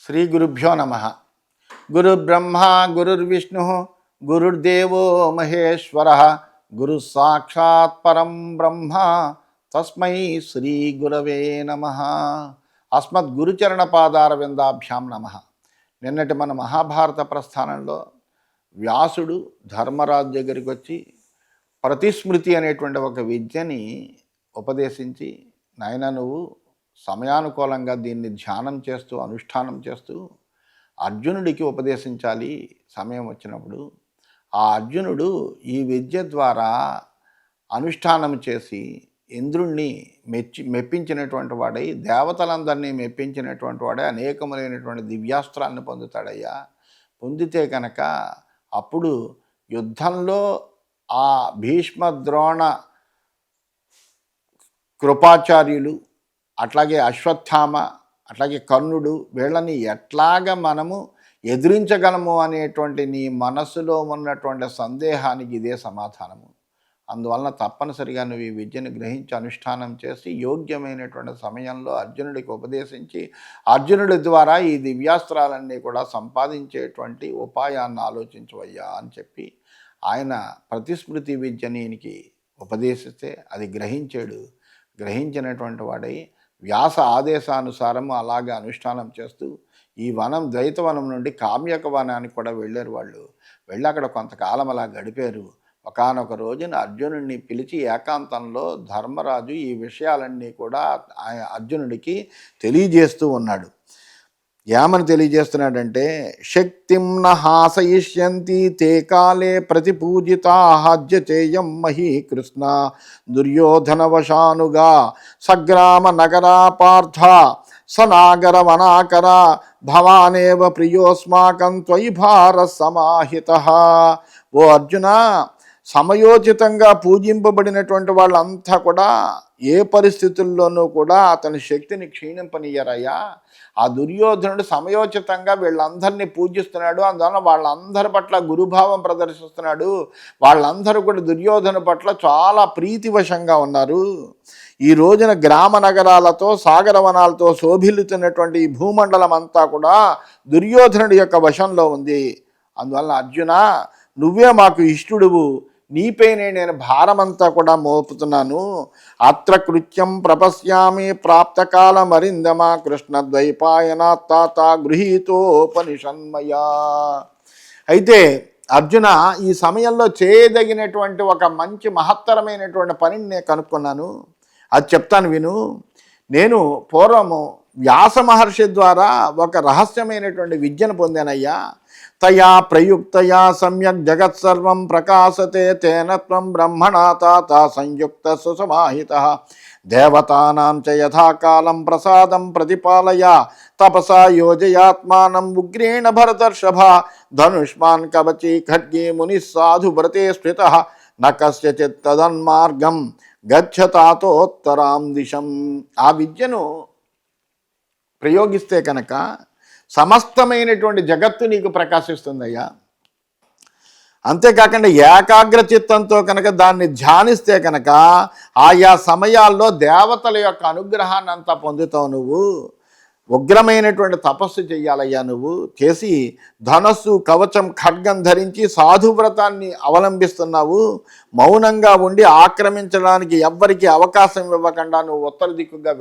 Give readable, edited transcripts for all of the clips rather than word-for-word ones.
శ్రీ గురుభ్యో నమ. గురుబ్రహ్మ గురుర్విష్ణు గురుర్దేవో మహేశ్వర గురు సాక్షాత్ పరం బ్రహ్మ తస్మై శ్రీ గురవే నమ. అస్మద్ గురుచరణ పాదార విందాభ్యాం నమ. నిన్నటి మన మహాభారత ప్రస్థానంలో వ్యాసుడు ధర్మరాజు దగ్గరికి వచ్చి ప్రతిస్మృతి అనేటువంటి ఒక విద్యని ఉపదేశించి, నాయన నువ్వు సమయానుకూలంగా దీన్ని ధ్యానం చేస్తూ అనుష్ఠానం చేస్తూ అర్జునుడికి ఉపదేశించాలి సమయం వచ్చినప్పుడు. ఆ అర్జునుడు ఈ విద్య ద్వారా అనుష్ఠానం చేసి ఇంద్రుణ్ణి మెప్పించినటువంటి వాడై, దేవతలందరినీ మెప్పించినటువంటి వాడే అనేకములైనటువంటి దివ్యాస్త్రాలను పొందుతాడయ్యా. పొందితే కనుక అప్పుడు యుద్ధంలో ఆ భీష్మ ద్రోణ కృపాచార్యులు, అట్లాగే అశ్వత్థామ, అట్లాగే కర్ణుడు, వీళ్ళని ఎట్లాగ మనము ఎదిరించగలము అనేటువంటి నీ మనసులో ఉన్నటువంటి సందేహానికి ఇదే సమాధానము. అందువలన తప్పనిసరిగా నువ్వు ఈ విద్యను గ్రహించి అనుష్ఠానం చేసి యోగ్యమైనటువంటి సమయంలో అర్జునుడికి ఉపదేశించి అర్జునుడి ద్వారా ఈ దివ్యాస్త్రాలన్నీ కూడా సంపాదించేటువంటి ఉపాయాన్ని ఆలోచించవయ్యా అని చెప్పి ఆయన ప్రతిస్మృతి విద్యని ఈయనకి ఉపదేశిస్తే అది గ్రహించాడు. గ్రహించినటువంటి వాడై వ్యాస ఆదేశానుసారము అలాగే అనుష్ఠానం చేస్తూ ఈ వనం ద్వైతవనం నుండి కామ్యక వనానికి కూడా వెళ్ళారు. వాళ్ళు వెళ్ళి అక్కడ కొంతకాలం అలా గడిపారు. ఒకానొక రోజున అర్జునుడిని పిలిచి ఏకాంతంలో ధర్మరాజు ఈ విషయాలన్నీ కూడా అర్జునుడికి తెలియజేస్తూ ఉన్నాడు. ఏమని తెలియజేస్తున్నాడంటే, శక్తిం న హాసయిష్యంతి తే కాలే ప్రతిపూజితా హజ్య చేయం మహీ కృష్ణ దుర్యోధనవశానుగా సగ్రామ నగరా పార్థ సనాగర వనాకర భవానేవ ప్రియోస్మాకం త్వయి భార సమాహిత. ఓ అర్జున, సమయోచితంగా పూజింపబడినటువంటి వాళ్ళంతా కూడా ఏ పరిస్థితుల్లోనూ కూడా అతని శక్తిని క్షీణింపనీయరయ్యా. ఆ దుర్యోధనుడు సమయోచితంగా వీళ్ళందరినీ పూజిస్తున్నాడు. అందువలన వాళ్ళందరి పట్ల గురుభావం ప్రదర్శిస్తున్నాడు. వాళ్ళందరూ కూడా దుర్యోధను పట్ల చాలా ప్రీతివశంగా ఉన్నారు. ఈ రోజున గ్రామ నగరాలతో సాగరవనాలతో శోభిల్లుతున్నటువంటి ఈ భూమండలం అంతా కూడా దుర్యోధనుడి యొక్క వశంలో ఉంది. అందువలన అర్జున, నువ్వే మాకు ఇష్టుడువు, నీపైనే నేను భారమంతా కూడా మోపుతున్నాను. అత్ర కృత్యం ప్రపశ్యామి ప్రాప్తకాలమరిందమా కృష్ణద్వైపాయనా తాత గృహీతోపనిషన్మయా. అయితే అర్జున, ఈ సమయంలో చేయదగినటువంటి ఒక మంచి మహత్తరమైనటువంటి పనిని నేను కనుక్కున్నాను. అది చెప్తాను విను. నేను పూర్వము వ్యాస మహర్షి ద్వారా ఒక రహస్యమైనటువంటి విద్యను పొందానయ్యా. తయా ప్రయుక్తయా సమ్యక్ జగత్సర్వం ప్రకాశతే తేన త్వం బ్రహ్మణా తాత సంయుక్త సుసమాహిత దేవతానాం చ యథాకాలం ప్రసాదం ప్రతిపాలయ తపసా యోజయాత్మానం ఉగ్రేణ భరతర్షభ ధనుష్మాన్ కవచీ ఖడ్గే ముని సాధు వ్రతే స్థిత న కస్యచిత్ తదన్మార్గం గచ్చతాతోత్తరాం దిశం. ఆ విద్యను ప్రయోగిస్తే కనుక సమస్తమైనటువంటి జగత్తు నీకు ప్రకాశిస్తుందయ్యా. అంతేకాకుండా ఏకాగ్ర చిత్తంతో కనుక దాన్ని ధ్యానిస్తే కనుక ఆయా సమయాల్లో దేవతల యొక్క అనుగ్రహాన్ని అంతా పొందుతావు. నువ్వు ఉగ్రమైనటువంటి తపస్సు చెయ్యాలయ్యా. నువ్వు చేసి ధనస్సు కవచం ఖడ్గం ధరించి సాధువ్రతాన్ని అవలంబిస్తున్నావు. మౌనంగా ఉండి ఆక్రమించడానికి ఎవ్వరికి అవకాశం ఇవ్వకుండా నువ్వు ఉత్తర దిక్కుగా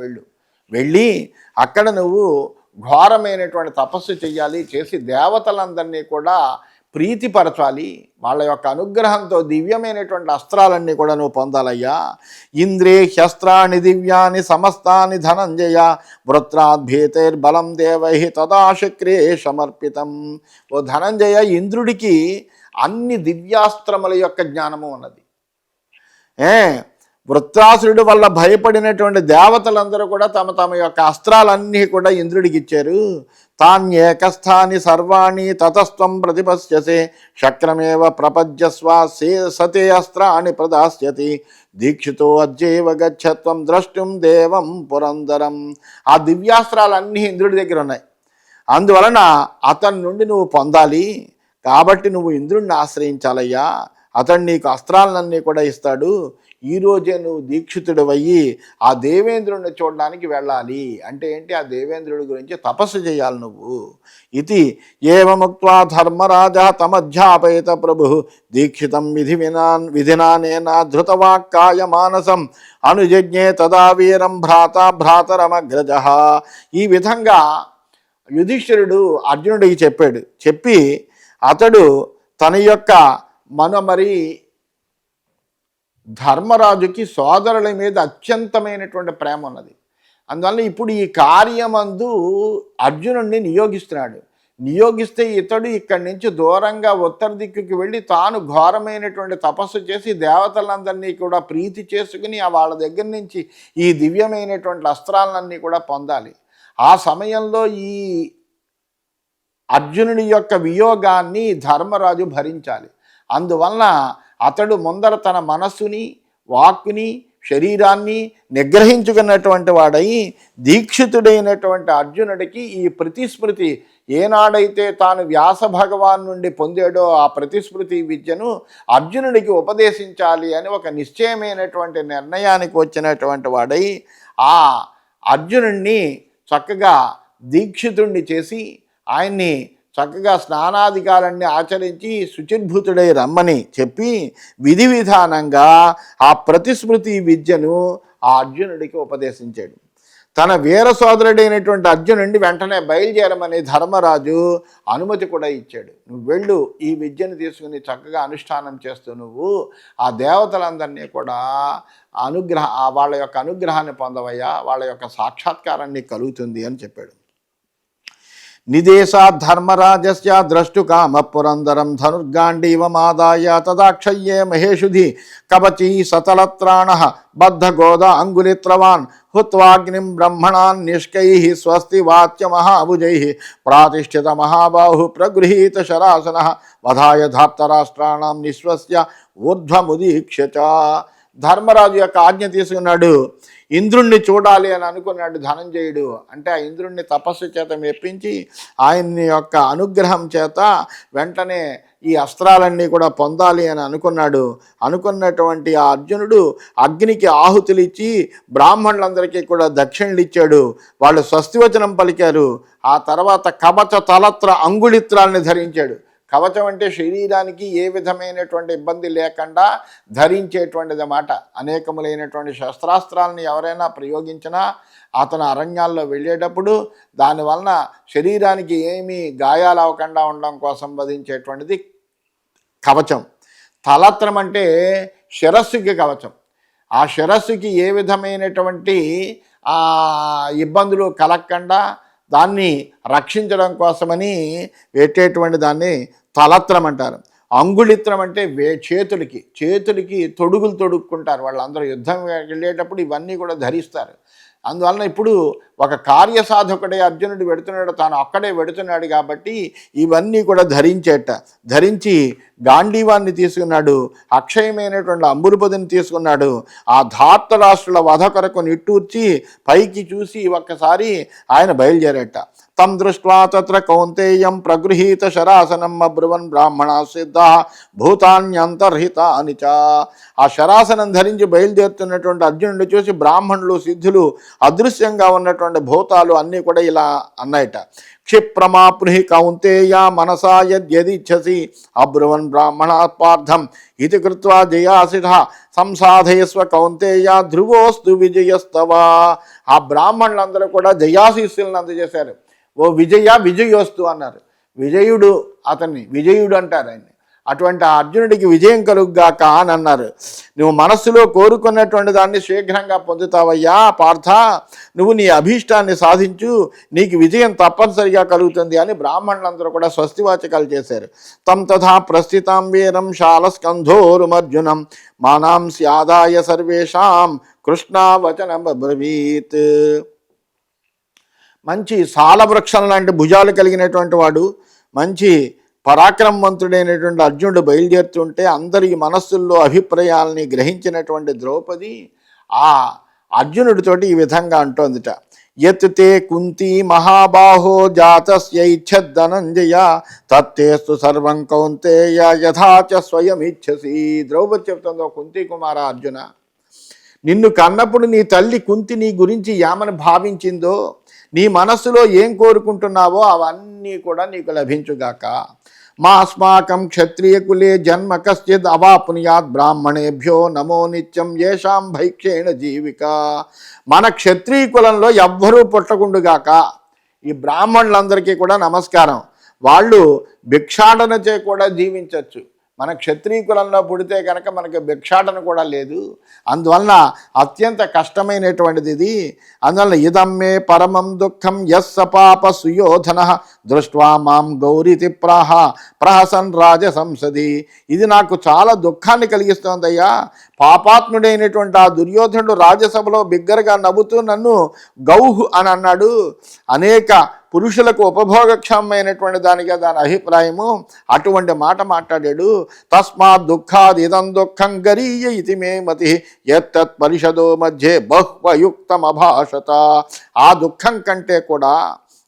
వెళ్ళి అక్కడ నువ్వు ఘోరమైనటువంటి తపస్సు చెయ్యాలి. చేసి దేవతలందరినీ కూడా ప్రీతిపరచాలి. వాళ్ళ యొక్క అనుగ్రహంతో దివ్యమైనటువంటి అస్త్రాలన్నీ కూడా నువ్వు పొందాలయ్యా. ఇంద్రే హ్యస్త్రాన్ని దివ్యాని సమస్తాని ధనంజయ వృత్రాద్భీతైర్బలం దేవై తదాశక్రే సమర్పితం. ఓ ధనంజయ, ఇంద్రుడికి అన్ని దివ్యాస్త్రముల యొక్క జ్ఞానము ఉన్నది. వృత్రాసురుడు వల్ల భయపడినటువంటి దేవతలందరూ కూడా తమ తమ యొక్క అస్త్రాలన్నీ కూడా ఇంద్రుడికి ఇచ్చారు. తాన్యేకస్థాని సర్వాణి తతస్త్వం ప్రతిపశ్యసే శక్రమేవ ప్రపద్యస్వ సతే అస్త్రాన్ని ప్రదాస్యతి దీక్షితో అజ్జైవ గచ్చత్వం ద్రష్టుం దేవం పురందరం. ఆ దివ్యాస్త్రాలన్నీ ఇంద్రుడి దగ్గర ఉన్నాయి. అందువలన అతని నుండి నువ్వు పొందాలి. కాబట్టి నువ్వు ఇంద్రుడిని ఆశ్రయించాలయ్యా. అతడు నీకు అస్త్రాలన్నీ కూడా ఇస్తాడు. ఈరోజే నువ్వు దీక్షితుడివయ్యి ఆ దేవేంద్రుడిని చూడడానికి వెళ్ళాలి. అంటే ఏంటి? ఆ దేవేంద్రుడి గురించి తపస్సు చేయాలి నువ్వు. ఇది ఏవముక్త్వా ధర్మరాజ తమధ్యాపయత ప్రభు దీక్షితం విధినానేన ధృతవాక్కాయ మానసం అనుజజ్ఞే తదా వీరం భ్రాతరమగ్రజ. ఈ విధంగా యుధిష్ఠిరుడు అర్జునుడికి చెప్పి అతడు తన యొక్క మరి ధర్మరాజుకి సోదరుల మీద అత్యంతమైనటువంటి ప్రేమ ఉన్నది. అందువల్ల ఇప్పుడు ఈ కార్యమందు అర్జునుడిని నియోగిస్తే ఇతడు ఇక్కడి నుంచి దూరంగా ఉత్తర దిక్కుకి వెళ్ళి తాను ఘోరమైనటువంటి తపస్సు చేసి దేవతలందరినీ కూడా ప్రీతి చేసుకుని వాళ్ళ దగ్గర నుంచి ఈ దివ్యమైనటువంటి అస్త్రాలన్నీ కూడా పొందాలి. ఆ సమయంలో ఈ అర్జునుడి యొక్క వియోగాన్ని ధర్మరాజు భరించాలి. అందువలన అతడు ముందర తన మనస్సుని, వాక్కుని, శరీరాన్ని నిగ్రహించుకున్నటువంటి వాడై దీక్షితుడైనటువంటి అర్జునుడికి ఈ ప్రతిస్మృతి ఏనాడైతే తాను వ్యాస భగవాన్ నుండి పొందాడో ఆ ప్రతిస్మృతి విద్యను అర్జునుడికి ఉపదేశించాలి అని ఒక నిశ్చయమైనటువంటి నిర్ణయానికి వచ్చినటువంటి వాడై ఆ అర్జునుడిని చక్కగా దీక్షితుణ్ణి చేసి ఆయన్ని చక్కగా స్నానాధికారాన్ని ఆచరించి శుచిర్భూతుడై రమ్మని చెప్పి విధి విధానంగా ఆ ప్రతిస్మృతి విద్యను ఆ అర్జునుడికి ఉపదేశించాడు. తన వీర సోదరుడైనటువంటి అర్జునుడిని వెంటనే బయలుదేరమని ధర్మరాజు అనుమతి కూడా ఇచ్చాడు. నువ్వు వెళ్ళు, ఈ విద్యను తీసుకుని చక్కగా అనుష్ఠానం చేస్తూ నువ్వు ఆ దేవతలందరినీ కూడా వాళ్ళ యొక్క అనుగ్రహాన్ని పొందవయ్యా, వాళ్ళ యొక్క సాక్షాత్కారాన్ని కలుగుతుంది అని చెప్పాడు. నిదేశాద్ ధర్మరాజస్య ద్రష్టుకామ పురందరం ధనుర్గాండీవమాదాయ తదాక్షయ్యే మహేషుధి కవచీ సతలత్రాణ బద్ధగోద అంగులిత్రవాన్ హుత్వాగ్నిం బ్రహ్మణాన్ నిష్కైః స్వస్తి వాచ్య మహాభుజైః ప్రాతిష్ఠిత మహాబాహు ప్రగృహీత శరాసనః వధాయ ధాప్తరాష్ట్రాణం నిశ్వస్య ఊర్ధ్వముదీక్ష్య చ. ధర్మరాజు యొక్క ఆజ్ఞ తీసుకున్నాడు. ఇంద్రుణ్ణి చూడాలి అని అనుకున్నాడు ధనంజయుడు. అంటే ఆ ఇంద్రుణ్ణి తపస్సు చేత మెప్పించి ఆయన్ని యొక్క అనుగ్రహం చేత వెంటనే ఈ అస్త్రాలన్నీ కూడా పొందాలి అని అనుకున్నటువంటి ఆ అర్జునుడు అగ్నికి ఆహుతులు ఇచ్చి బ్రాహ్మణులందరికీ కూడా దక్షిణలు ఇచ్చాడు. వాళ్ళు స్వస్తివచనం పలికారు. ఆ తర్వాత కవచ తలత్ర అంగుళిత్రాల్ని ధరించాడు. కవచం అంటే శరీరానికి ఏ విధమైనటువంటి ఇబ్బంది లేకుండా ధరించేటువంటిది అన్నమాట. అనేకములైనటువంటి శస్త్రాస్త్రాలను ఎవరైనా ప్రయోగించినా అతను అరణ్యాల్లో వెళ్ళేటప్పుడు దానివలన శరీరానికి ఏమీ గాయాలు అవ్వకుండా ఉండడం కోసం వధించేటువంటిది కవచం. తలత్రం అంటే శిరస్సుకి కవచం. ఆ శిరస్సుకి ఏ విధమైనటువంటి ఇబ్బందులు కలగకుండా దాన్ని రక్షించడం కోసమని పెట్టేటువంటి దాన్ని తలత్రం అంటారు. అంగుళిత్రం అంటే చేతులకి తొడుగులు తొడుక్కుంటారు. వాళ్ళందరూ యుద్ధం వెళ్ళేటప్పుడు ఇవన్నీ కూడా ధరిస్తారు. అందువలన ఇప్పుడు ఒక కార్యసాధకుడే అర్జునుడు వెడుతున్నాడు, తాను అక్కడే వెడుతున్నాడు కాబట్టి ఇవన్నీ కూడా ధరించి గాంధీవాన్ని తీసుకున్నాడు. అక్షయమైనటువంటి అంబురుపదిని తీసుకున్నాడు. ఆ ధార్తరాష్ట్రుల వధ కొరకు నిట్టూర్చి పైకి చూసి ఒక్కసారి ఆయన బయలుదేరట. తం దృష్ట్వా తత్ర కౌంతేయం ప్రగృహీత శరాసనం అబ్రువన్ బ్రాహ్మణ సిద్ధ భూతాన్యంతర్హితాని చ. ఆ శరాసనం ధరించి బయలుదేరుతున్నటువంటి అర్జునుడిని చూసి బ్రాహ్మణులు, సిద్ధులు, అదృశ్యంగా ఉన్నటువంటి భూతాలు అన్నీ కూడా ఇలా అన్నాయట. క్షిప్రమాప్నుహి కౌంతేయ మనసా యద్యదిచ్ఛసి అబ్రువన్ బ్రాహ్మణాత్పార్థం ఇది కృత్వా జయాసిధ సంసాధయస్వ కౌంతేయ ధ్రువోస్తు విజయస్తవ. ఆ బ్రాహ్మణులందరూ కూడా జయాశీస్సులను అందజేశారు. ఓ విజయోస్తు అన్నారు. విజయుడు అంటారు ఆయన్ని. అటువంటి ఆ అర్జునుడికి విజయం కలుగుగాక అని అన్నారు. నువ్వు మనస్సులో కోరుకున్నటువంటి దాన్ని శీఘ్రంగా పొందుతావయ్యా పార్థ, నువ్వు నీ అభీష్టాన్ని సాధించు, నీకు విజయం తప్పనిసరిగా కలుగుతుంది అని బ్రాహ్మణులందరూ కూడా స్వస్తివాచకాలు చేశారు. తం తథా ప్రస్థితాం వీరం శాలస్కంధోరుమర్జునం మానాంస్యాదాయ సర్వేషాం కృష్ణావచనం అబ్రవీత్. మంచి సాలవృక్షం లాంటి భుజాలు కలిగినటువంటి వాడు, మంచి పరాక్రమవంతుడైనటువంటి అర్జునుడు బయలుదేరుతుంటే అందరి మనస్సుల్లో అభిప్రాయాలని గ్రహించినటువంటి ద్రౌపది ఆ అర్జునుడితోటి ఈ విధంగా అంటోందిట. యత్ తే కుంతి మహాబాహో జాతస్యైచ్ఛద్ధనంజయ తత్తేస్తు సర్వం కౌంతేయ యథాచ స్వయం ఇచ్ఛసి. ద్రౌపది చెప్తుందో, కుంతి కుమార అర్జున, నిన్ను కన్నప్పుడు నీ తల్లి కుంతి నీ గురించి ఏమని భావించిందో, నీ మనస్సులో ఏం కోరుకుంటున్నావో అవన్నీ కూడా నీకు లభించుగాక. మా అస్మాకం క్షత్రియకులే జన్మ కశ్చిద్ అవాపునియాత్ బ్రాహ్మణేభ్యో నమో నిత్యం ఏషాం భైక్షేణ జీవిక. మన క్షత్రియ కులంలో ఎవ్వరూ పుట్టకుండుగాక. ఈ బ్రాహ్మణులందరికీ కూడా నమస్కారం. వాళ్ళు భిక్షాటనచే కూడా జీవించవచ్చు. మన క్షత్రియ కులంలో పుడితే కనుక మనకి భిక్షాటన కూడా లేదు. అందువలన అత్యంత కష్టమైనటువంటిది ఇది. అందువలన ఇదమ్మే పరమం దుఃఖం యస్సపాప సుయోధన దృష్ట్వా మాం గౌరీతి ప్రహసన్ రాజ సంసది. ఇది నాకు చాలా దుఃఖాన్ని కలిగిస్తోందయ్యా. పాపాత్ముడైనటువంటి ఆ దుర్యోధనుడు రాజ్యసభలో బిగ్గరగా నవ్వుతూ నన్ను గౌహు అని అన్నాడు. అనేక పురుషులకు ఉపభోగక్షమైనటువంటి దానిగా దాని అభిప్రాయము. అటువంటి మాట మాట్లాడాడు. తస్మాత్ దుఃఖాద్ ఇదం దుఃఖం గరీయ ఇది మే మతి యత్తత్ పరిషదో మధ్యే బహ్వయుక్తమభాషత. ఆ దుఃఖం కంటే కూడా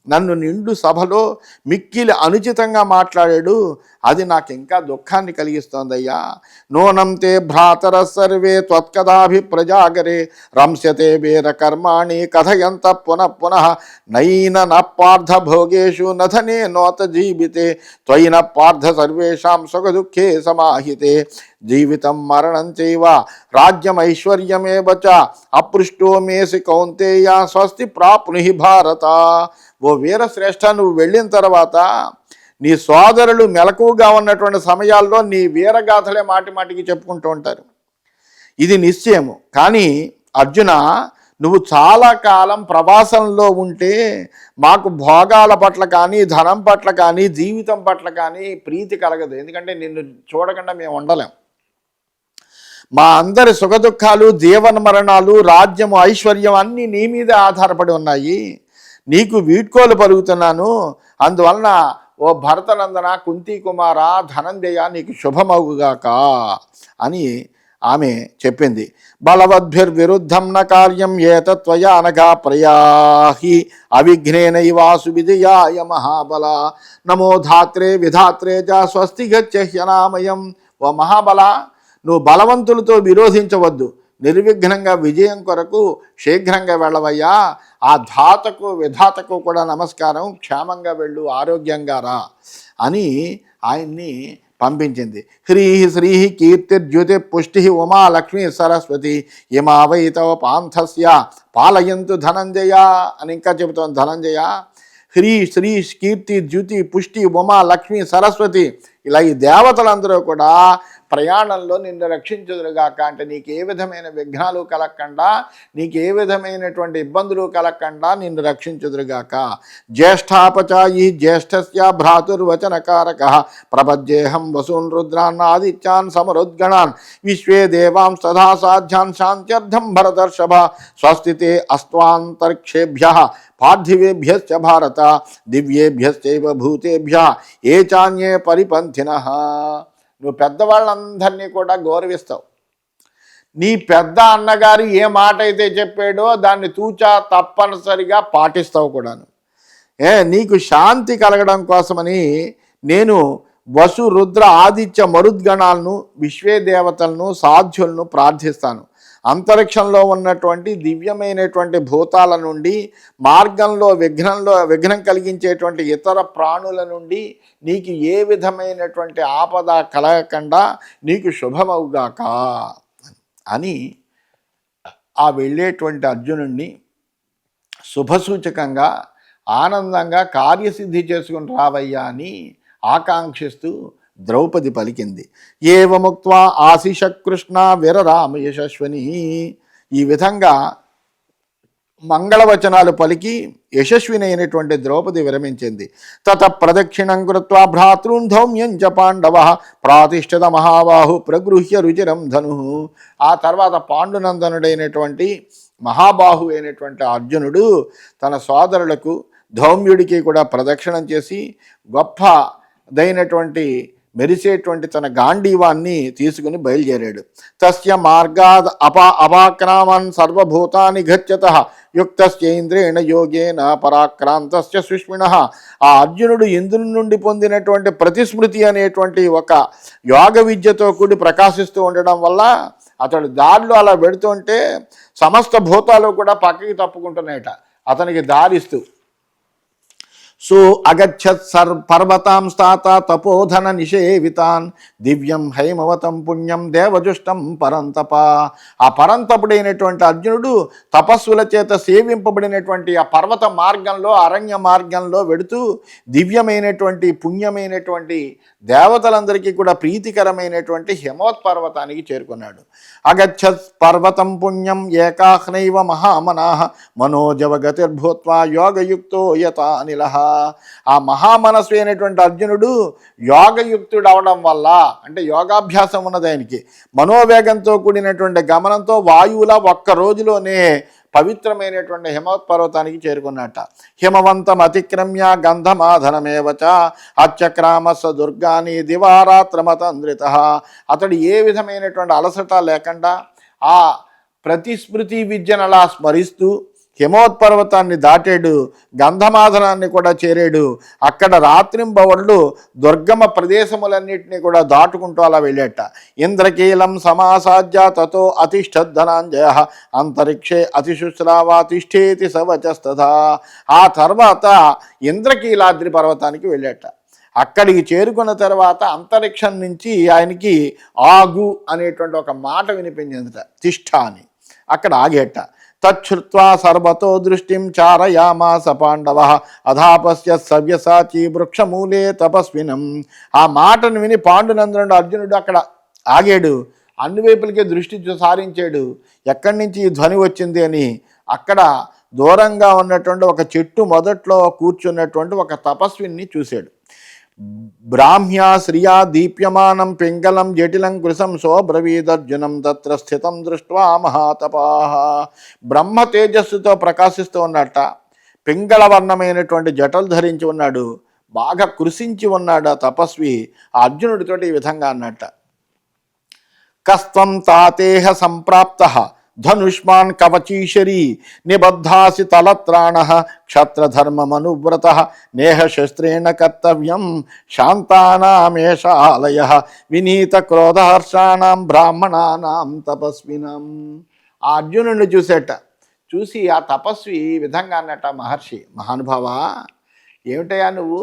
నన్ను నిండు సభలో మిక్కిలి అనుచితంగా మాట్లాడాడు. అది నాకు ఇంకా దుఃఖాన్ని కలిగిస్తోందయ్యా. నూనం తే భ్రాతర సర్వే త్వత్కదాభిప్రజాగరే రంస్యతే వీర కర్మాణి కథయంత పునః పునః నైన నపార్థ భోగేషు నధనే నోత జీవితే త్వయిన పార్థ సర్వేషాం సుఖదుఃఖే సమాహితే జీవితం మరణం చైవ రాజ్యమైశ్వర్యమేవ చ అపృష్టో మేసి కౌంతేయ స్వస్తి ప్రాప్నుహి భారత. ఓ వీరశ్రేష్ఠ, నువ్వు వెళ్ళిన తర్వాత నీ సోదరులు మెలకువగా ఉన్నటువంటి సమయాల్లో నీ వీరగాథలే మాటి మాటికి చెప్పుకుంటూ ఉంటారు. ఇది నిశ్చయము. కానీ అర్జున, నువ్వు చాలా కాలం ప్రవాసంలో ఉంటే మాకు భోగాల పట్ల కానీ, ధనం పట్ల కానీ, జీవితం పట్ల కానీ ప్రీతి కలగదు. ఎందుకంటే నిన్ను చూడకుండా మేము ఉండలేం. మా అందరి సుఖదుఖాలు, జీవన మరణాలు, రాజ్యము, ఐశ్వర్యం అన్నీ నీ మీదే ఆధారపడి ఉన్నాయి. నీకు వీడ్కోలు పలుకుతున్నాను. అందువలన ఓ భరతనందన, కుంతీ కుమార, ధనంజయ, నీకు శుభమగుగాక అని ఆమె చెప్పింది. బలవద్భిర్విరుద్ధం న కార్యం ఏతత్వయా అనగా ప్రయాహి అవిఘ్నేనైవాసు విజయాయ మహాబల. నమో ధాత్రే విధాత్రే చ స్వస్తి గచ్చహ్యనామయం. ఓ మహాబల, నువ్వు బలవంతులతో విరోధించవద్దు. నిర్విఘ్నంగా విజయం కొరకు శీఘ్రంగా వెళ్ళవయ్యా. ఆ ధాతకు విధాతకు కూడా నమస్కారం. క్షేమంగా వెళ్ళు, ఆరోగ్యంగా రా అని ఆయన్ని పంపించింది. హ్రీహి శ్రీహి కీర్తిర్జ్యుతి పుష్టి ఉమా లక్ష్మీ సరస్వతి ఇమా వై తవ పాంథస్య పాలయంతు ధనంజయ అని ఇంకా చెబుతోంది. ధనంజయ, హ్రీ శ్రీ కీర్తి ద్యుతి పుష్టి ఉమా లక్ష్మీ సరస్వతి, ఇలా ఈ దేవతలందరూ కూడా ప్రయాణంలో నిన్ను రక్షించుదురుగాక. అంటే నీకు ఏ విధమైన విఘ్నాలు కలగకుండా, నీకు ఏ విధమైనటువంటి ఇబ్బందులు కలగకుండా నిన్ను రక్షించుదురుగాక. జ్యేష్ఠాపచాయి జ్యేష్ఠస్య భ్రాతుర్వచనకారక ప్రపద్యేహం వసూన్ రుద్రాన్ ఆదిత్యాన్ సమరుద్గణాన్ విశ్వే దేవాం సదా సాధ్యాన్ శాంత్యర్థం భరతర్షభ స్వస్తితే అస్త్వాంతరిక్షేభ్య పార్థివేభ్యశ్చ భారత దివ్యేభ్యశ్చైవ భూతేభ్య ఏ చాన్యే పరిపంథినః. నువ్వు పెద్దవాళ్ళందరినీ కూడా గౌరవిస్తావు. నీ పెద్ద అన్నగారు ఏ మాట అయితే చెప్పాడో దాన్ని తూచా తప్పనిసరిగా పాటిస్తావు కూడాను. నీకు శాంతి కలగడం కోసమని నేను వసు రుద్ర ఆదిత్య మరుద్గణాలను, విశ్వే దేవతలను, సాధ్యులను ప్రార్థిస్తాను. అంతరిక్షంలో ఉన్నటువంటి దివ్యమైనటువంటి భూతాల నుండి, మార్గంలో విఘ్నం కలిగించేటువంటి ఇతర ప్రాణుల నుండి నీకు ఏ విధమైనటువంటి ఆపద కలగకుండా నీకు శుభమవుగాక అని ఆ వెళ్ళేటువంటి అర్జునుడిని శుభసూచకంగా ఆనందంగా కార్యసిద్ధి చేసుకుని రావయ్యా అని ఆకాంక్షిస్తూ ద్రౌపది పలికింది. ఏవముక్త్వా ఆశిష కృష్ణ వీరరామ యశస్విని. ఈ విధంగా మంగళవచనాలు పలికి యశస్వినైనటువంటి ద్రౌపది విరమించింది. తత ప్రదక్షిణం కృత్వా భ్రాతృన్ ధౌమ్యం చ పాండవ ప్రాతిష్ఠిత మహాబాహు ప్రగృహ్య రుచిరం ధను. ఆ తర్వాత పాండునందనుడైనటువంటి మహాబాహు అయినటువంటి అర్జునుడు తన సోదరులకు ధౌమ్యుడికి కూడా ప్రదక్షిణం చేసి గొప్పదైనటువంటి మెరిసేటువంటి తన గాంధీవాన్ని తీసుకుని బయలుదేరాడు. తస్య మార్గాద్ అపాక్రామన్ సర్వభూతాని గచ్చతః యుక్తస్యేంద్రేణ యోగేన పరాక్రాంతస్య సుష్మిణః. ఆ అర్జునుడు ఇంద్రుని నుండి పొందినటువంటి ప్రతిస్మృతి అనేటువంటి ఒక యోగ విద్యతో కూడి ప్రకాశిస్తూ ఉండడం వల్ల అతడు దారిలో అలా పెడుతుంటే సమస్త భూతాలు కూడా పక్కకి తప్పుకుంటున్నాయట అతనికి దారిస్తూ. సో అగచ్చత్ పర్వతాంస్తాత తపోధన నిషేవితాన్ దివ్యం హైమవతం పుణ్యం దేవజుష్టం పరంతప. ఆ పరంతపుడైనటువంటి అర్జునుడు తపస్సుల చేత సేవింపబడినటువంటి ఆ పర్వత మార్గంలో అరణ్య మార్గంలో వెడుతూ దివ్యమైనటువంటి పుణ్యమైనటువంటి దేవతలందరికీ కూడా ప్రీతికరమైనటువంటి హిమవత్ పర్వతానికి చేరుకున్నాడు. అగచ్చత్ పర్వతం పుణ్యం ఏకాహ్నైవ మహామనాః మనోజవగతిర్భూత్వా యోగయుక్తో యతానిలః. ఆ మహామనస్సు అయినటువంటి అర్జునుడు యోగయుక్తుడు అవడం వల్ల, అంటే యోగాభ్యాసం ఉన్నది ఆయనకి, మనోవేగంతో కూడినటువంటి గమనంతో వాయువులా ఒక్క రోజులోనే పవిత్రమైనటువంటి హిమవత్ పర్వతానికి చేరుకున్నట్ట. హిమవంతం అతిక్రమ్య గంధమాధనమేవచ అచ్చక్రామస్స దుర్గాని దివారాత్రమతంద్రిత. అతడు ఏ విధమైనటువంటి అలసట లేకుండా ఆ ప్రతిస్మృతి విద్యను అలా స్మరిస్తూ హిమోత్పర్వతాన్ని దాటాడు, గంధమాధనాన్ని కూడా చేరాడు. అక్కడ రాత్రింబవళ్ళు దుర్గమ ప్రదేశములన్నింటినీ కూడా దాటుకుంటూ అలా వెళ్ళేట. ఇంద్రకీలం సమాసాధ్య తతో అతిష్ఠద్ధనాంజయ అంతరిక్షే అతిశుశ్రావా తిష్ఠేతి సవచస్తథా. ఆ తర్వాత ఇంద్రకీలాద్రి పర్వతానికి వెళ్ళేట. అక్కడికి చేరుకున్న తర్వాత అంతరిక్షం నుంచి ఆయనకి ఆగు అనేటువంటి ఒక మాట వినిపించిందట, తిష్ఠ అని. అక్కడ ఆగేట. తచ్చుత్వా సర్వతో దృష్టిం చారయామాస పాండవ అధాపస్య సవ్యసాచి వృక్షమూలే తపస్వినం. ఆ మాటను విని పాండునందనుడు అర్జునుడు అక్కడ ఆగాడు, అన్ని వైపులకే దృష్టి సారించాడు. ఎక్కడి నుంచి ఈ ధ్వని వచ్చింది అని. అక్కడ దూరంగా ఉన్నటువంటి ఒక చెట్టు మొదట్లో కూర్చున్నటువంటి ఒక తపస్విని చూశాడు. బ్రాహ్మ్యా శ్రియా దీప్యమానం పింగళం జటిలం కృశం సోబ్రవీదర్జునం తత్ర స్థితం దృష్ట్వా మహాతపాః. బ్రహ్మ తేజస్సుతో ప్రకాశిస్తూ ఉన్నట్ట, పింగళవర్ణమైనటువంటి జటలు ధరించి ఉన్నాడు, బాగా కృషించి ఉన్నాడు ఆ తపస్వి. ఆ అర్జునుడితోటి ఈ విధంగా అన్నట్ట, కస్త్వం తాతేహ సంప్రాప్తః ధనుష్మాన్ కవచీశరీ నిబద్ధాసి తలత్రాణః క్షత్రధర్మమనువ్రతః నేహ శస్త్రేణ కర్తవ్యం శాంతానామేషాలయః వినీత క్రోధహర్షాణం బ్రాహ్మణానాం తపస్వినాం. ఆ అర్జునుడిని చూసేట, చూసి ఆ తపస్వి ఈ విధంగా అన్నట, మహర్షి మహానుభావా, ఏమిటయా నువ్వు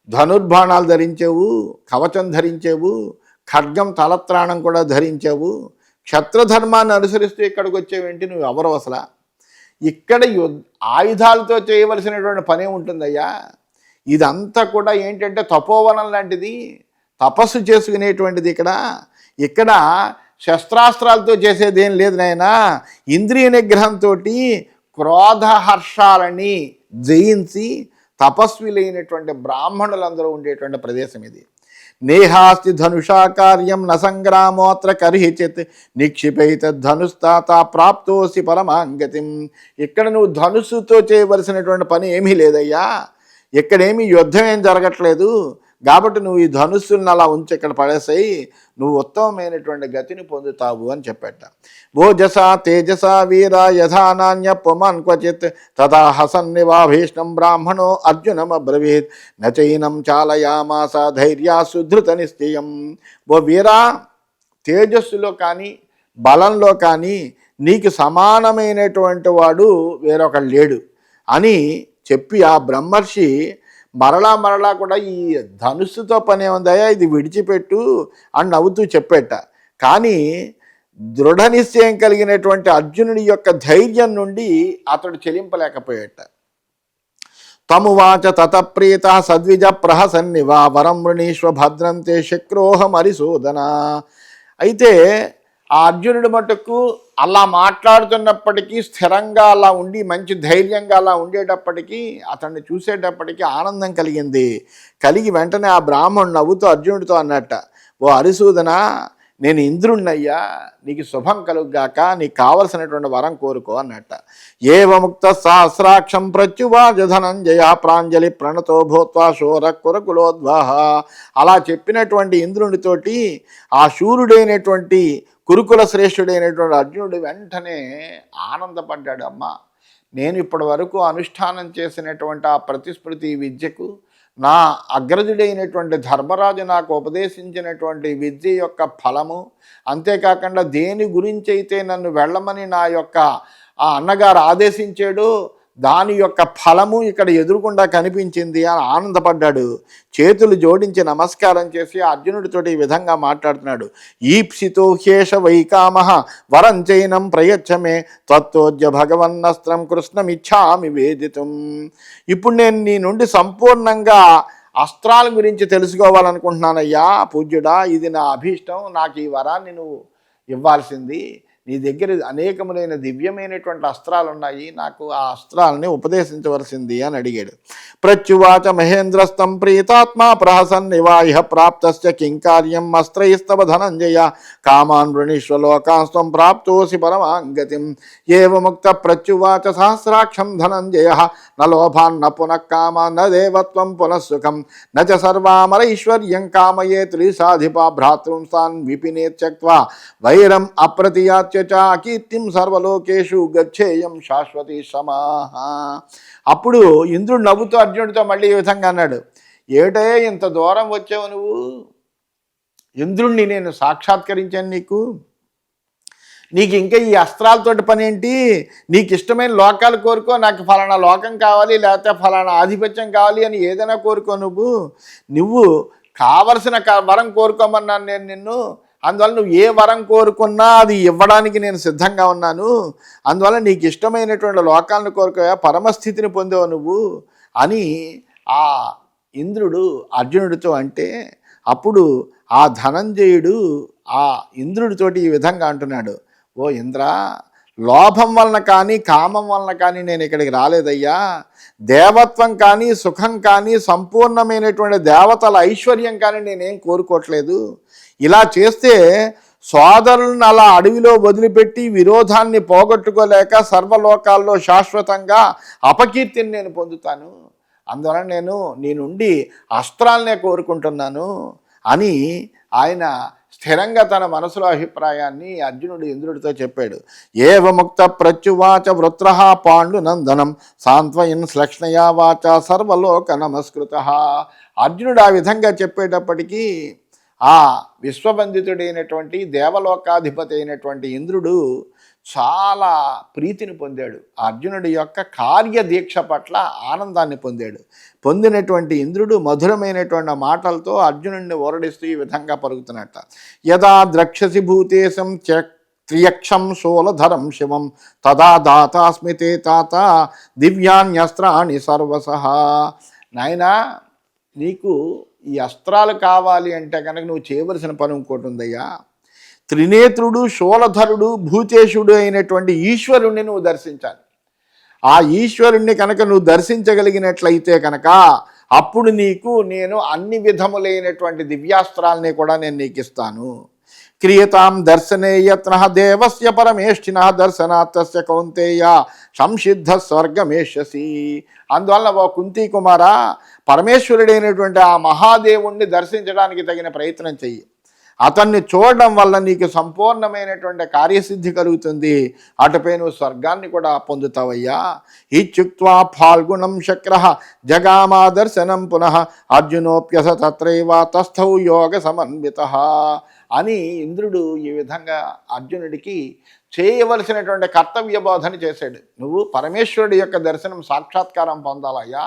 ధనుర్బాణాలు ధరించావు, కవచం ధరించావు, ఖడ్గం తలత్రాణం కూడా ధరించావు, క్షత్రధర్మాన్ని అనుసరిస్తూ ఇక్కడికి వచ్చేవేంటి, నువ్వు ఎవరు అసలు? ఇక్కడ ఆయుధాలతో చేయవలసినటువంటి పనే ఉంటుందయ్యా. ఇదంతా కూడా ఏంటంటే తపోవనం లాంటిది, తపస్సు చేసుకునేటువంటిది. ఇక్కడ శస్త్రాస్త్రాలతో చేసేది ఏం లేదు నాయనా. ఇంద్రియ నిగ్రహంతో క్రోధహర్షాలని జయించి తపస్విలైనటువంటి బ్రాహ్మణులందరూ ఉండేటువంటి ప్రదేశం ఇది. నేహాస్తి ధనుషా కార్యం న సంగ్రామోత్ర కర్హిచిత్ నిక్షిపైత ధనుస్తాత ప్రాప్తోసి పరమాంగతిం. ఇక్కడ నువ్వు ధనుస్సుతో చేయవలసినటువంటి పని ఏమీ లేదయ్యా. ఇక్కడేమీ యుద్ధం ఏం జరగట్లేదు. కాబట్టి నువ్వు ఈ ధనుస్సులను అలా ఉంచి ఇక్కడ పడేసాయి, నువ్వు ఉత్తమమైనటువంటి గతిని పొందుతావు అని చెప్పేట. ఓజస తేజస వీర యథానాన్య పుమాన్ క్వచిత్ తదా హసన్నివా భీష్ణం బ్రాహ్మణో అర్జునమబ్రవీత్ నచైనం చాలయామాస ధైర్యా సుధృత నిశ్చయం. ఓ వీరా, తేజస్సులో కానీ బలంలో కానీ నీకు సమానమైనటువంటి వాడు వేరొకడు లేడు అని చెప్పి ఆ బ్రహ్మర్షి మరలా కూడా ఈ ధనుస్సుతో పని ఏముందయ్యా, ఇది విడిచిపెట్టు అని నవ్వుతూ చెప్పేట. కానీ దృఢ నిశ్చయం కలిగినటువంటి అర్జునుడి యొక్క ధైర్యం నుండి అతడు చెలింపలేకపోయేట. తమువాచ తతప్రీత సద్విజ ప్రహసన్నివా వరం వృణీశ్వ భద్రంతే శక్రోహం హరిశోధన. అయితే ఆ అర్జునుడి మటుకు అలా మాట్లాడుతున్నప్పటికీ స్థిరంగా అలా ఉండి మంచి ధైర్యంగా అలా ఉండేటప్పటికీ అతన్ని చూసేటప్పటికీ ఆనందం కలిగి వెంటనే ఆ బ్రాహ్మణుడు నవ్వుతూ అర్జునుడితో అన్నట్ట, ఓ హరిశూదన, నేను ఇంద్రుణ్ణయ్యా, నీకు శుభం కలుగుగాక, నీకు కావలసినటువంటి వరం కోరుకో అన్నట్ట. ఏవముక్త సహస్రాక్షం ప్రత్యువాచ ధనంజయ ప్రాంజలి ప్రణతో భూత్వా శూర కురకులోద్వాహ. అలా చెప్పినటువంటి ఇంద్రునితోటి ఆ శూరుడైనటువంటి కురుకుల శ్రేష్ఠుడైనటువంటి అర్జునుడు వెంటనే ఆనందపడ్డాడు. అమ్మ, నేను ఇప్పటి వరకు అనుష్ఠానం చేసినటువంటి ఆ ప్రతిస్మృతి విద్యకు నా అగ్రజుడైనటువంటి ధర్మరాజు నాకు ఉపదేశించినటువంటి విద్య యొక్క ఫలము, అంతేకాకుండా దేని గురించి అయితే నన్ను వెళ్ళమని నా యొక్క ఆ అన్నగారు ఆదేశించాడో దాని యొక్క ఫలము ఇక్కడ ఎదురుకుండా కనిపించింది అని ఆనందపడ్డాడు. చేతులు జోడించి నమస్కారం చేసి అర్జునుడితోటి ఈ విధంగా మాట్లాడుతున్నాడు. ఈప్సితో హ్యేష వైకామః వరం చైనం ప్రయచ్చమే తత్తోజ్య భగవన్నస్త్రం కృష్ణమిచ్ఛామి వేదితుం. ఇప్పుడు నేను నీ నుండి సంపూర్ణంగా అస్త్రాల గురించి తెలుసుకోవాలనుకుంటున్నానయ్యా పూజ్యుడా, ఇది నా అభీష్టం, నాకు ఈ వరాన్ని నువ్వు ఇవ్వాల్సింది. నీ దగ్గర అనేకములైన దివ్యమైనటువంటి అస్త్రాలు ఉన్నాయి, నాకు ఆ అస్త్రాలని ఉపదేశించవలసింది అని అడిగాడు. ప్రత్యువాచ మహేంద్రస్తం ప్రీతాత్మా ప్రహసన్ నివాహ ప్రాప్తస్య కింకార్యం అస్త్రైస్తవ ధనంజయ కామాన్ వృణీష్వలోకాస్త్వం ప్రాప్తోసి పరమాంగతిం. ఏవముక్త ప్రత్యువాచ సహస్రాక్షం ధనంజయ న లోభాన్న పునః కామాన్ న దేవత్వం పునః సుఖం న చ సర్వామరైశ్వర్యం కామయే త్రిసాధిపా భ్రాతృంసాన్ విపినే త్యక్త్వా వైరం అప్రతియాచ కీర్తిం సర్వలోకేషు గచ్చేయం శాశ్వతి సమాహ. అప్పుడు ఇంద్రుడు నవ్వుతూ అర్జునుడితో మళ్ళీ ఈ విధంగా అన్నాడు, ఏటే ఇంత దూరం వచ్చావు నువ్వు? ఇంద్రుణ్ణి నేను సాక్షాత్కరించాను, నీకు ఇంకా ఈ అస్త్రాలతోటి పని ఏంటి? నీకు ఇష్టమైన లోకాలు కోరుకో, నాకు ఫలానా లోకం కావాలి, లేకపోతే ఫలానా ఆధిపత్యం కావాలి అని ఏదైనా కోరుకో. నువ్వు కావలసిన వరం కోరుకోమన్నాను నేను నిన్ను. అందువల్ల నువ్వు ఏ వరం కోరుకున్నా అది ఇవ్వడానికి నేను సిద్ధంగా ఉన్నాను. అందువల్ల నీకు ఇష్టమైనటువంటి లోకాలను కోరుకోవా, పరమస్థితిని పొందావు నువ్వు అని ఆ ఇంద్రుడు అర్జునుడితో అంటే, అప్పుడు ఆ ధనంజయుడు ఆ ఇంద్రుడితోటి ఈ విధంగా అంటున్నాడు, ఓ ఇంద్ర, లోభం వలన కానీ కామం వలన కానీ నేను ఇక్కడికి రాలేదయ్యా. దేవత్వం కానీ సుఖం కానీ సంపూర్ణమైనటువంటి దేవతల ఐశ్వర్యం కానీ నేనేం కోరుకోవట్లేదు. ఇలా చేస్తే సోదరులను అలా అడవిలో వదిలిపెట్టి విరోధాన్ని పోగొట్టుకోలేక సర్వలోకాల్లో శాశ్వతంగా అపకీర్తిని నేను పొందుతాను. అందువలన నేను నీ నుండి అస్త్రాలనే కోరుకుంటున్నాను అని ఆయన స్థిరంగా తన మనసులో అభిప్రాయాన్ని అర్జునుడు ఇంద్రుడితో చెప్పాడు. ఏవముక్త ప్రత్యువాచ వృత్రః పాండునందనం సాంత్వయన్ శ్లక్ష్ణయా వాచ సర్వలోక నమస్కృత. అర్జునుడు ఆ విధంగా చెప్పేటప్పటికీ ఆ విశ్వవందితుడైనటువంటి దేవలోకాధిపతి అయినటువంటి ఇంద్రుడు చాలా ప్రీతిని పొందాడు. అర్జునుడి యొక్క కార్యదీక్ష పట్ల ఆనందాన్ని పొందాడు. పొందినటువంటి ఇంద్రుడు మధురమైనటువంటి మాటలతో అర్జునుడిని ఓరడిస్తూ ఈ విధంగా పలుకుతున్నట్ట. యదా ద్రక్షసి భూతేశం త్రియక్షం శూలధరం శివం తదా దాతాస్మి తే తాత దివ్యాన్యస్త్రాణి సర్వసః. నాయనా, నీకు ఈ అస్త్రాలు కావాలి అంటే కనుక నువ్వు చేయవలసిన పని ఇంకోటి ఉందయ్యా. త్రినేత్రుడు శూలధరుడు భూతేశుడు అయినటువంటి ఈశ్వరుణ్ణి నువ్వు దర్శించాలి. ఆ ఈశ్వరుణ్ణి కనుక నువ్వు దర్శించగలిగినట్లయితే కనుక అప్పుడు నీకు నేను అన్ని విధములైనటువంటి దివ్యాస్త్రాలని కూడా నేను నీకు ఇస్తాను. క్రియతాం దర్శనే యత్నః దేవస్య పరమేష్ఠినః దర్శనాత్తస్య కౌంతేయ సంసిద్ధ స్వర్గమేష్యసి. అందువల్ల ఓ కుంతి కుమార, పరమేశ్వరుడైనటువంటి ఆ మహాదేవుణ్ణి దర్శించడానికి తగిన ప్రయత్నం చెయ్యి. అతన్ని చూడడం వల్ల నీకు సంపూర్ణమైనటువంటి కార్యసిద్ధి కలుగుతుంది. అటుపై నువ్వు స్వర్గాన్ని కూడా పొందుతావయ్యా. ఇత్యుక్త్వా ఫాల్గుణం శక్రః జగామా దర్శనం పునః అర్జునోప్యస తత్రైవ తస్థౌ యోగ సమన్వితః అని ఇంద్రుడు ఈ విధంగా అర్జునుడికి చేయవలసినటువంటి కర్తవ్య బోధన చేశాడు. నువ్వు పరమేశ్వరుడి యొక్క దర్శనం సాక్షాత్కారం పొందాలయ్యా.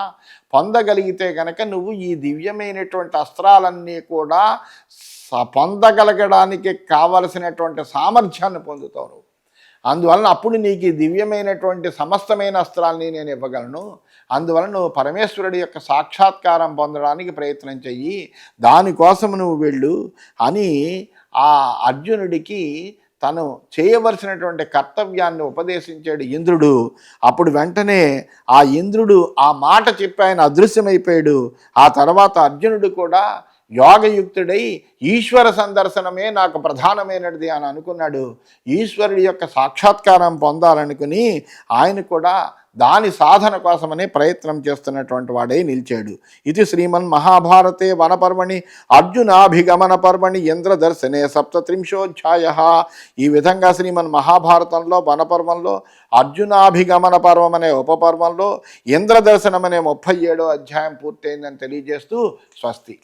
పొందగలిగితే కనుక నువ్వు ఈ దివ్యమైనటువంటి అస్త్రాలన్నీ కూడా పొందగలగడానికి కావలసినటువంటి సామర్థ్యాన్ని పొందుతావు నువ్వు. అందువలన అప్పుడు నీకు ఈ దివ్యమైనటువంటి సమస్తమైన అస్త్రాలని నేను ఇవ్వగలను. అందువలన నువ్వు పరమేశ్వరుడి యొక్క సాక్షాత్కారం పొందడానికి ప్రయత్నం చెయ్యి, దానికోసం నువ్వు వెళ్ళు అని ఆ అర్జునుడికి తను చేయవలసినటువంటి కర్తవ్యాన్ని ఉపదేశించాడు ఇంద్రుడు. అప్పుడు వెంటనే ఆ ఇంద్రుడు ఆ మాట చెప్పి ఆయన అదృశ్యమైపోయాడు. ఆ తర్వాత అర్జునుడు కూడా యోగయుక్తుడై ఈశ్వర సందర్శనమే నాకు ప్రధానమైనది అని అనుకున్నాడు. ఈశ్వరుడి యొక్క సాక్షాత్కారం పొందాలనుకుని ఆయన కూడా దాని సాధన కోసమనే ప్రయత్నం చేస్తున్నటువంటి వాడై నిలిచాడు. ఇది శ్రీమన్ మహాభారతే వనపర్వణి అర్జునాభిగమన పర్వణి ఇంద్రదర్శనే సప్తత్రింశోధ్యాయ. ఈ విధంగా శ్రీమన్ మహాభారతంలో వనపర్వంలో అర్జునాభిగమన పర్వం అనే ఉపపర్వంలో ఇంద్రదర్శనం అనే 37వ అధ్యాయం పూర్తయిందని తెలియజేస్తూ స్వస్తి.